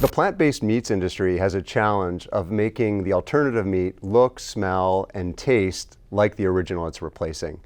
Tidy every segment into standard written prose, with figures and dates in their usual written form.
The plant-based meats industry has a challenge of making the alternative meat look, smell, and taste like the original it's replacing.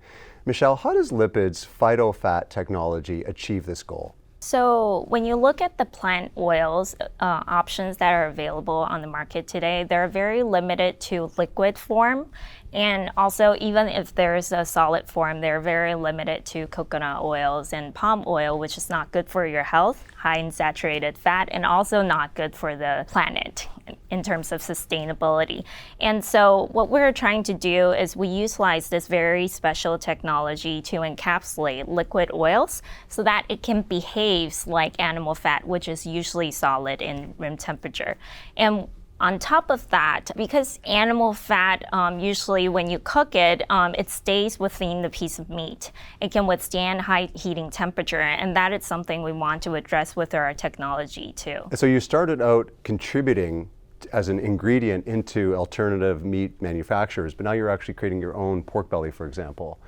Michelle, how does Lypid's phytofat technology achieve this goal? So when you look at the plant oils options that are available on the market today, they're very limited to liquid form. And also, even if there's a solid form, they're very limited to coconut oils and palm oil, which is not good for your health, high in saturated fat, and also not good for the planet in terms of sustainability. And so what we're trying to do is we utilize this very special technology to encapsulate liquid oils so that it can behave like animal fat, which is usually solid in room temperature. And on top of that, because animal fat, usually when you cook it, it stays within the piece of meat. It can withstand high heating temperature, and that is something we want to address with our technology too. So you started out contributing as an ingredient into alternative meat manufacturers, but now you're actually creating your own pork belly, for example.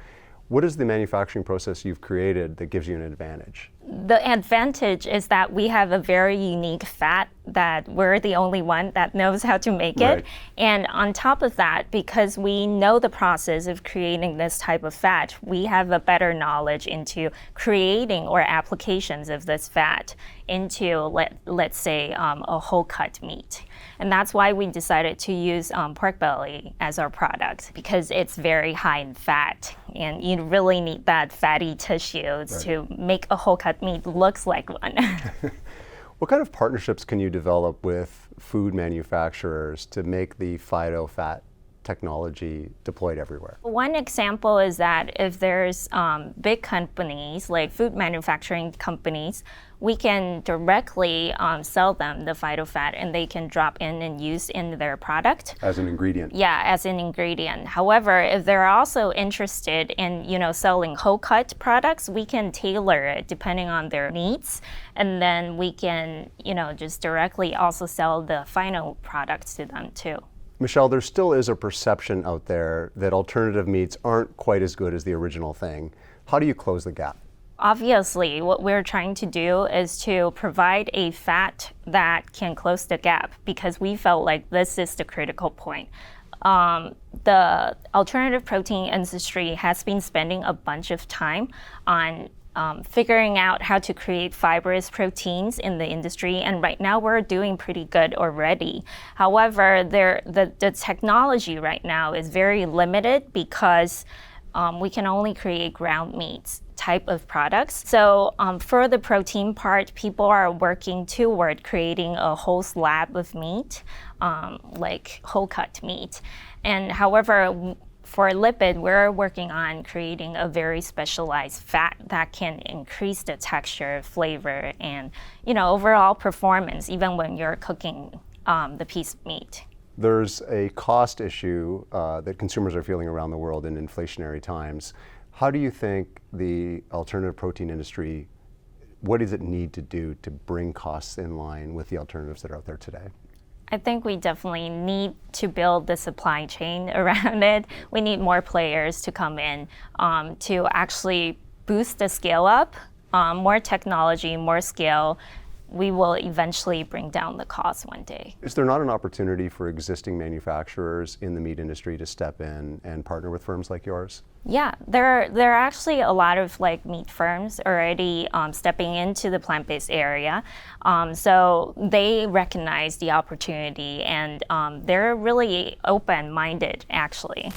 What is the manufacturing process you've created that gives you an advantage? The advantage is that we have a very unique fat that we're the only one that knows how to make it. Right. And on top of that, because we know the process of creating this type of fat, we have a better knowledge into creating or applications of this fat into, let's say, a whole cut meat. And that's why we decided to use pork belly as our product, because it's very high in fat. And you really need that fatty tissue to make a whole cut meat looks like one. What kind of partnerships can you develop with food manufacturers to make the phytofat technology deployed everywhere? One example is that if there's big companies like food manufacturing companies, we can directly sell them the phytofat and they can drop in and use in their product. As an ingredient? Yeah, as an ingredient. However, if they're also interested in selling whole cut products, we can tailor it depending on their needs. And then we can just directly also sell the final products to them too. Michelle, there still is a perception out there that alternative meats aren't quite as good as the original thing. How do you close the gap? Obviously, what we're trying to do is to provide a fat that can close the gap, because we felt like this is the critical point. The alternative protein industry has been spending a bunch of time on figuring out how to create fibrous proteins in the industry, and right now we're doing pretty good already. However, the technology right now is very limited because we can only create ground meats type of products. So for the protein part, people are working toward creating a whole slab of meat, like whole cut meat. And however, for Lypid, we're working on creating a very specialized fat that can increase the texture, flavor, and overall performance, even when you're cooking the piece of meat. There's a cost issue that consumers are feeling around the world in inflationary times. How do you think the alternative protein industry, what does it need to do to bring costs in line with the alternatives that are out there today? I think we definitely need to build the supply chain around it. We need more players to come in to actually boost the scale up, more technology, more scale. We will eventually bring down the cost one day. Is there not an opportunity for existing manufacturers in the meat industry to step in and partner with firms like yours? Yeah, there are actually a lot of meat firms already stepping into the plant-based area. So they recognize the opportunity, and they're really open-minded actually.